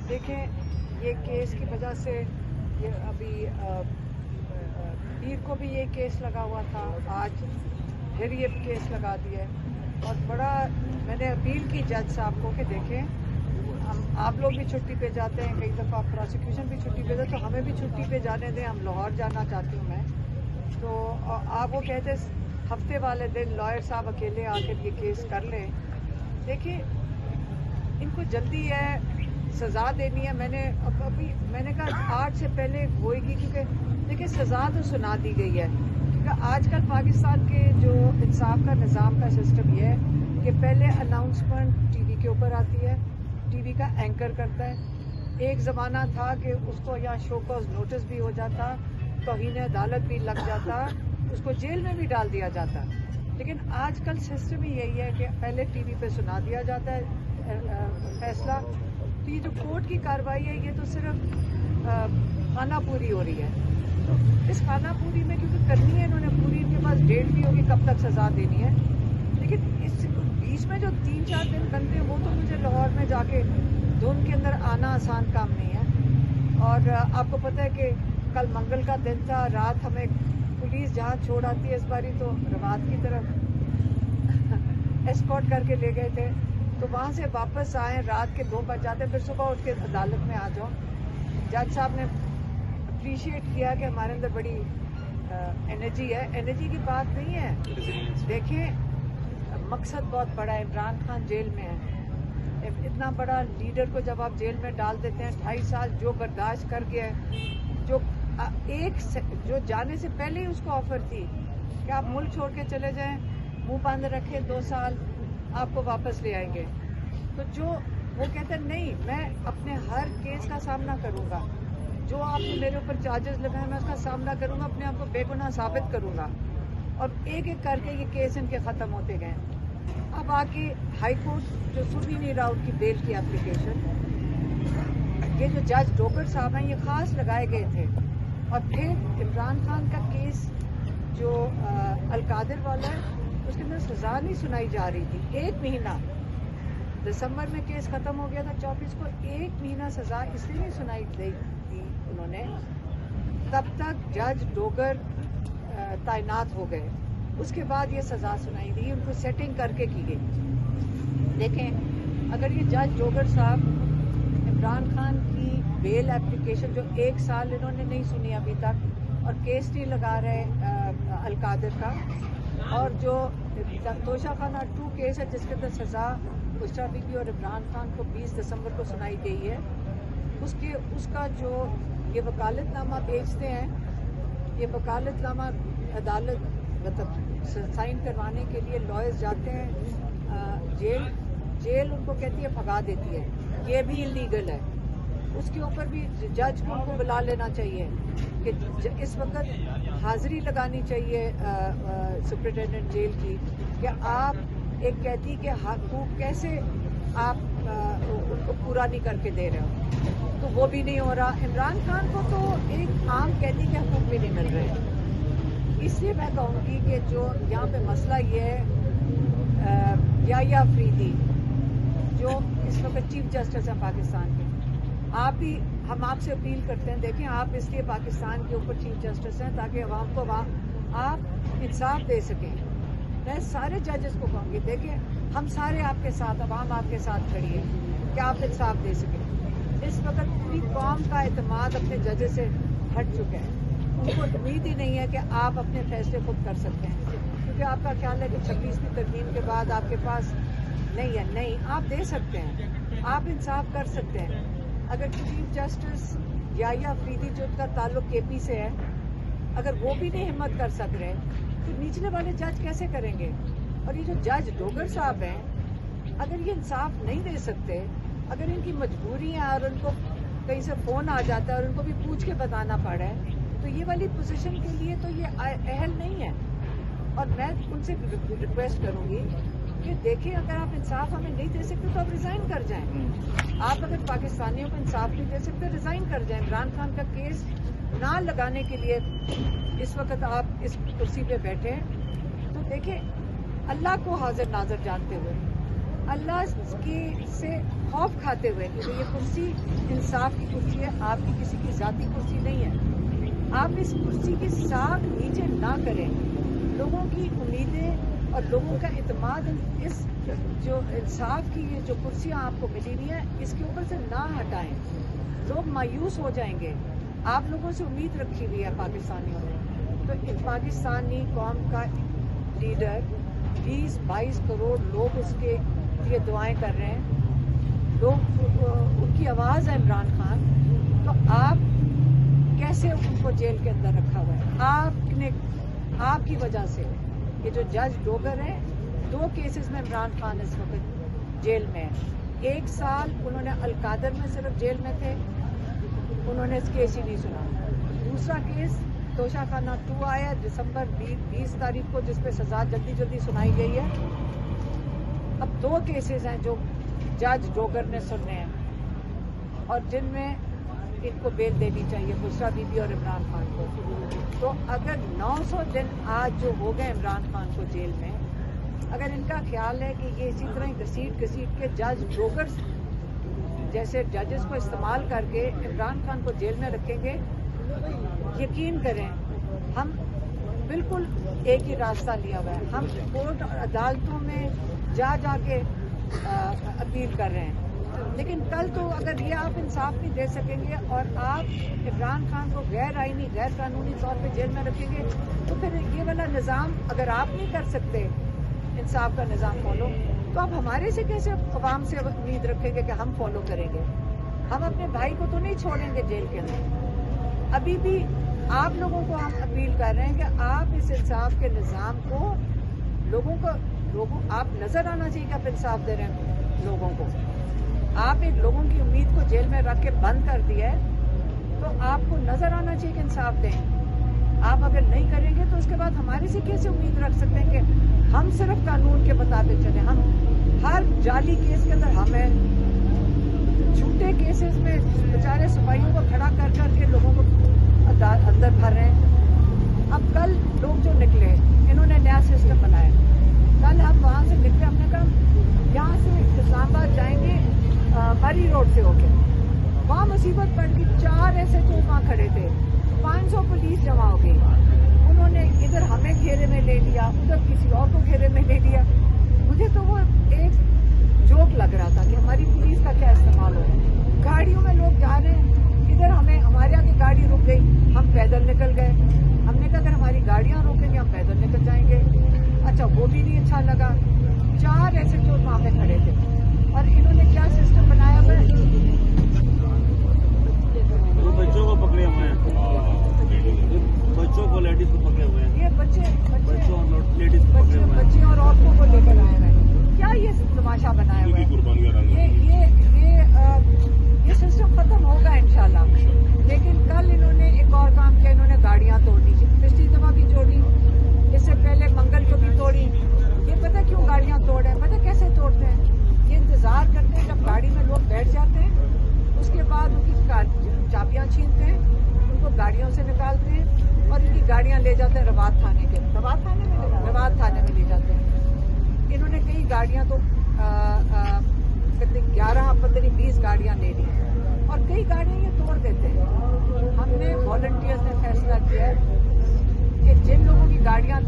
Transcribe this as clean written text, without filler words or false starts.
देखें, ये केस की वजह से ये अभी पीर को भी ये केस लगा हुआ था, आज फिर ये केस लगा दिया है। और बड़ा मैंने अपील की जज साहब को कि देखें, आप लोग भी छुट्टी पे जाते हैं, कई दफ़ा प्रोसिक्यूशन भी छुट्टी पे जाते, तो हमें भी छुट्टी पे जाने दें, हम लाहौर जाना चाहती हूँ मैं। तो आप वो कहते हफ्ते वाले दिन लॉयर साहब अकेले आकर ये केस कर लें। देखिए, इनको जल्दी है, सज़ा देनी है। मैंने कहा 8 से पहले होएगी, क्योंकि देखिए सज़ा तो सुना दी गई है। क्योंकि आजकल पाकिस्तान के जो इंसाफ का निज़ाम का सिस्टम ये है कि पहले अनाउंसमेंट टीवी के ऊपर आती है, टीवी का एंकर करता है। एक ज़माना था कि उसको यहाँ शो कॉज नोटिस भी हो जाता, तौहीन अदालत भी लग जाता, उसको जेल में भी डाल दिया जाता। लेकिन आजकल सिस्टम ही यही है कि पहले टीवी पे सुना दिया जाता है फैसला। तो ये जो कोर्ट की कार्रवाई है, ये तो सिर्फ खाना पूरी हो रही है। तो इस खाना पूरी में क्योंकि करनी है इन्होंने पूरी, इनके पास डेट भी होगी कब तक सज़ा देनी है। लेकिन इस बीच में जो 3-4 दिन बनते हैं, वो तो मुझे लाहौर में जाके धुंध के अंदर आना आसान काम नहीं है। और आपको पता है कि कल मंगल का दिन था, रात हमें पुलिस जहाँ छोड़ आती है, इस बारी तो रवात की तरफ एस्कॉर्ट करके ले गए थे। तो वहाँ से वापस आए, रात के 2 बज जाते, फिर सुबह उठ के अदालत में आ जाओ। जज साहब ने अप्रिशिएट किया कि हमारे अंदर बड़ी एनर्जी है। एनर्जी की बात नहीं है, देखें मकसद बहुत बड़ा है। इमरान खान जेल में है, इतना बड़ा लीडर को जब आप जेल में डाल देते हैं, 2.5 साल जो बर्दाश्त कर गया है, जो जाने से पहले ही उसको ऑफर थी कि आप मुल्क छोड़ के चले जाएं, मुंह बंद रखें, 2 साल आपको वापस ले आएंगे। तो जो वो कहते हैं नहीं, मैं अपने हर केस का सामना करूंगा, जो आपने मेरे ऊपर चार्जेस लगाए मैं उसका सामना करूंगा, अपने आप को बेगुनाह साबित करूंगा। और एक एक करके ये केस इनके ख़त्म होते गए। अब आके हाई कोर्ट जो सुन ही नहीं रहा उनकी बेल की एप्लीकेशन, ये जो जज डोगर साहब हैं ये ख़ास लगाए गए थे। और फिर इमरान खान का केस जो अलकादिर वाला है, उसके अंदर सज़ा नहीं सुनाई जा रही थी। 1 महीना, दिसंबर में केस ख़त्म हो गया था 24 को, 1 महीना सज़ा इसलिए नहीं सुनाई दी उन्होंने, तब तक जज डोगर तैनात हो गए। उसके बाद ये सज़ा सुनाई दी, उनको सेटिंग करके की गई। देखें, अगर ये जज डोगर साहब इमरान खान की बेल एप्लीकेशन जो 1 साल इन्होंने नहीं सुनी अभी तक, और केस नहीं लगा रहे अलकादिर का, और जो तोशाखाना 2 केस है जिसके अंदर सज़ा बुशरा बीबी और इमरान खान को 20 दिसंबर को सुनाई गई है, उसका जो ये वकालतनामा भेजते हैं, ये वकालतनामा अदालत मतलब साइन करवाने के लिए लॉयर्स जाते हैं जेल उनको कहती है भगा देती है, ये भी इलीगल है। उसके ऊपर भी जज को उनको बुला लेना चाहिए कि इस वक्त हाजिरी लगानी चाहिए सुप्रिटेंडेंट जेल की, कि आप एक कैदी के हकूक कैसे आप उनको पूरा नहीं करके दे रहे हो। तो वो भी नहीं हो रहा। इमरान खान को तो एक आम कैदी के हकूक भी नहीं मिल रहे। इसलिए मैं कहूँगी कि जो यहाँ पे मसला ये है, याह्या अफरीदी जो इस वक्त चीफ जस्टिस हैं पाकिस्तान के, हम आपसे अपील करते हैं, देखें आप इसलिए पाकिस्तान के ऊपर चीफ जस्टिस हैं ताकि अवाम को आप इंसाफ दे सकें। मैं सारे जजेस को कहूँगी, देखें हम सारे आपके साथ, अवाम आपके साथ खड़ी है कि आप इंसाफ दे सकें। इस वक्त पूरी कौम का एतमाद अपने जजेस से हट चुका है, उनको उम्मीद ही नहीं है कि आप अपने फैसले खुद कर सकते हैं, क्योंकि आपका ख्याल है कि 26वीं तरमीम के बाद आपके पास नहीं है। नहीं, आप दे सकते हैं, आप इंसाफ कर सकते हैं। अगर चीफ जस्टिस याह्या अफरीदी जो उनका ताल्लुक केपी से है, अगर वो भी नहीं हिम्मत कर सक रहे तो निचले वाले जज कैसे करेंगे। और ये जो जज डोगर साहब हैं, अगर ये इंसाफ नहीं दे सकते, अगर इनकी मजबूरी है और उनको कहीं से फ़ोन आ जाता है और उनको भी पूछ के बताना पड़ा है, तो ये वाली पोजीशन के लिए तो ये अहल नहीं है। और मैं उनसे रिक्वेस्ट करूंगी कि देखिए, अगर आप इंसाफ हमें नहीं दे सकते तो आप रिज़ाइन कर जाएं। आप अगर पाकिस्तानियों को इंसाफ नहीं दे सकते, रिज़ाइन कर जाएं। इमरान खान का केस ना लगाने के लिए इस वक्त आप इस कुर्सी पे बैठे हैं। तो देखिए, अल्लाह को हाजिर नाजर जानते हुए اللہ کی سے خوف کھاتے ہوئے کہ یہ کرسی انصاف کی کرسی ہے، آپ کی کسی کی ذاتی کرسی نہیں ہے، آپ اس کرسی کی ساکھ نیچے نہ کریں، لوگوں کی امیدیں اور لوگوں کا اعتماد اس جو انصاف کی یہ جو کرسیاں آپ کو ملی ہوئی ہیں اس کے اوپر سے نہ ہٹائیں، لوگ مایوس ہو جائیں گے۔ آپ لوگوں سے امید رکھی ہوئی ہے پاکستانیوں نے، تو پاکستانی قوم کا لیڈر 20-22 کروڑ لوگ اس کے لیے دعائیں کر رہے ہیں، لوگ ان کی آواز ہے عمران خان، تو آپ کیسے ان کو جیل کے اندر رکھا ہوا ہے؟ آپ کی وجہ سے یہ جو جج ڈوگر ہیں 2 کیسز میں عمران خان اس وقت جیل میں ہے، 1 سال انہوں نے القادر میں صرف جیل میں تھے، انہوں نے اس کیس ہی نہیں سنا۔ دوسرا کیس توشہ خانہ 2 آیا دسمبر 20 تاریخ کو، جس پہ سزا جلدی سنائی گئی ہے۔ اب 2 کیسز ہیں جو جج ڈوگر نے سننے ہیں اور جن میں ان کو بیل دینی چاہیے، بشرا بی بی اور عمران خان کو۔ تو اگر 900 دن آج جو ہو گئے عمران خان کو جیل میں، اگر ان کا خیال ہے کہ یہ اسی طرح گھسیٹ کے جج ڈوگر جیسے ججز کو استعمال کر کے عمران خان کو جیل میں رکھیں گے، یقین کریں ہم بالکل ایک ہی راستہ لیا ہوا ہے، ہم کورٹ اور عدالتوں میں جا کے اپیل کر رہے ہیں، لیکن کل تو اگر یہ آپ انصاف نہیں دے سکیں گے اور آپ عمران خان کو غیر آئینی غیر قانونی طور پہ جیل میں رکھیں گے، تو پھر یہ والا نظام اگر آپ نہیں کر سکتے انصاف کا نظام فالو، تو آپ ہمارے سے کیسے عوام سے امید رکھیں گے کہ ہم فالو کریں گے؟ ہم اپنے بھائی کو تو نہیں چھوڑیں گے جیل کے اندر۔ ابھی بھی آپ لوگوں کو ہم اپیل کر رہے ہیں کہ آپ اس انصاف کے نظام کو لوگوں آپ نظر آنا چاہیے کہ آپ انصاف دے رہے ہیں لوگوں کو۔ آپ ایک لوگوں کی امید کو جیل میں رکھ کے بند کر دیا ہے، تو آپ کو نظر آنا چاہیے کہ انصاف دیں۔ آپ اگر نہیں کریں گے تو اس کے بعد ہمارے سے کیسے امید رکھ سکتے ہیں کہ ہم صرف قانون کے مطابق چلیں؟ ہم ہر جعلی کیس کے اندر ہمیں جھوٹے کیسز میں بیچارے سپاہیوں کو کھڑا کر کے لوگوں کو اندر بھر رہے ہیں۔ اب کل لوگ جو نکلے، انہوں نے نیا سسٹم بنایا، کل ہم وہاں سے نکلے، ہم نے کہا یہاں سے اسلام آباد جائیں گے مری روڈ سے ہو کے، وہاں مصیبت پڑ گئی، 4 ایسے جو وہاں کھڑے تھے، 500 پولیس جمع ہو گئی، انہوں نے ادھر ہمیں گھیرے میں لے لیا، ادھر کسی اور کو گھیرے میں لے لیا۔ مجھے تو وہ ایک جوک لگ رہا تھا کہ ہماری پولیس کا کیا استعمال ہو رہا ہے، گاڑیوں میں لوگ جا رہے ہیں، ادھر ہمارے آگے گاڑی رک گئی، ہم پیدل نکل گئے، ہم نے کہا اگر ہماری گاڑیاں روکیں گے ہم پیدل نکل جائیں گے، اچھا وہ بھی نہیں اچھا لگا، 4 ایسے جو وہاں پہ کھڑے تھے، اور انہوں نے کیا سسٹم بنایا ہوا ہے، بچوں کو پکڑے ہوئے ہیں، بچوں کو لیڈیز کو پکڑے ہوئے ہیں، یہ بچے اور لیڈیز کو پکڑے ہوئے ہیں، بچے اور عورتوں کو لے کر آئے ہوئے ہیں، کیا یہ تماشا بنایا ہوا ہے؟ یہ سسٹم ختم ہوگا انشاءاللہ، لیکن کل انہوں نے ایک اور کام کیا، انہوں نے گاڑیاں توڑنی تھی، پچھلی دفعہ بھی توڑی، اس سے پہلے منگل کو بھی توڑی۔ یہ پتہ کیوں گاڑیاں توڑ ہیں؟ پتہ کیسے توڑتے ہیں؟ یہ انتظار کرتے ہیں جب گاڑی میں لوگ بیٹھ جاتے ہیں، اس کے بعد ان کی چابیاں چھینتے ہیں، ان کو گاڑیوں سے نکالتے ہیں اور ان کی گاڑیاں لے جاتے ہیں روات تھانے میں لے جاتے ہیں۔ انہوں نے کئی گاڑیاں تو 11 15 20 گاڑیاں لے لی اور کئی گاڑیاں یہ توڑ دیتے ہیں۔ ہم نے والنٹیئرز نے فیصلہ کیا ہے کہ جن لوگوں کی گاڑیاں